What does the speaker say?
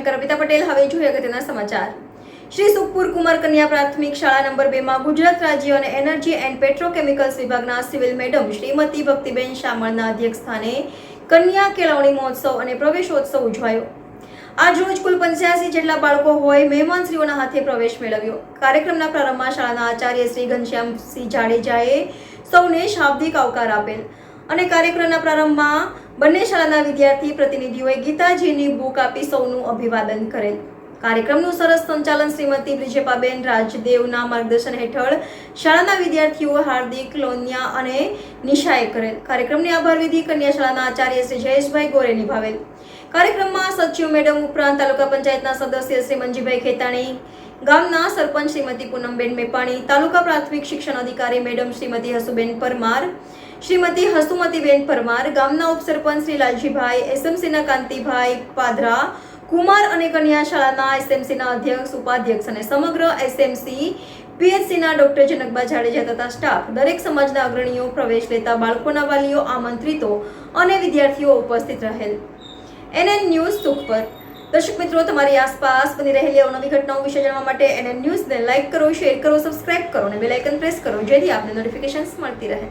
Anchor Amita Patel. હવે જોઈએ અગત્યના સમાચાર. શ્રી સુખપુર કુમાર કન્યા પ્રાથમિક શાળા નંબર 2 માં ગુજરાત રાજ્ય અને એનર્જી એન્ડ પેટ્રોકેમિકલ્સ વિભાગના સિવિલ મેડમ શ્રીમતી ભક્તિબેન શામળના અધ્યક્ષસ્થાને કન્યા કેળવણી મહોત્સવ અને પ્રવેશોત્સવ ઉજવાયો. આજ રોજ કુલ 85 જેટલા બાળકો હોય મહેમાનશ્રીઓના હાથે પ્રવેશ મેળવ્યો. કાર્યક્રમના પ્રારંભમાં શાળાના આચાર્ય શ્રી ઘનશ્યામસિંહ જાડેજાએ સૌને શાબ્દિક આવકાર આપેલ અને કાર્યક્રમના પ્રારંભમાં બંને શાળાના વિદ્યાર્થી પ્રતિનિધિઓએ ગીતાજીની બુક આપી સૌનું અભિવાદન કરેલ. કાર્યક્રમનું સરસ સંચાલન શ્રીમતી બ્રિજેપાબેન રાજદેવના માર્ગદર્શન હેઠળ શાળાના વિદ્યાર્થીઓ હાર્દિક લોનિયા અને નિશાએ કરેલ. કાર્યક્રમની આભાર વિધિ કન્યા શાળાના આચાર્ય શ્રી જયેશભાઈ ગોરે નિભાવેલ. કાર્યક્રમમાં સચિવ મેડમ ઉપરાંત તાલુકા પંચાયતના સદસ્ય શ્રી મંજીભાઈ ખેતાણી, ગામના સરપંચ શ્રીમતી પૂનમબેન મેપાણી, તાલુકા પ્રાથમિક શિક્ષણ અધિકારી મેડમ શ્રીમતી હસુબેન પરમાર, શ્રીમતી હસુમતીબેન પરમાર, ગામના ઉપસરપંચ શ્રી લાલજીભાઈ, એસએમસીના કાંતિભાઈ પાદરા, કુમાર અને કન્યા શાળાના એસએમસીના અધ્યક્ષ, ઉપાધ્યક્ષ અને સમગ્ર એસએમસી પીએચસીના ડોક્ટર જનકબા જાડેજા તથા સ્ટાફ, દરેક સમાજના અગ્રણીઓ, પ્રવેશ લેતા બાળકોના વાલીઓ, આમંત્રિતો અને વિદ્યાર્થીઓ ઉપસ્થિત રહેલ. NN news Sukhpar. દર્શક મિત્રો, તમારી આસપાસ બની રહેલી અવનવી ઘટનાઓ વિશે જાણવા માટે એનએન ન્યૂઝને લાઇક કરો, શેર કરો, સબસ્ક્રાઇબ કરો અને બેલ આઇકન પ્રેસ કરો, જેથી આપને નોટિફિકેશન્સ મળતી રહે.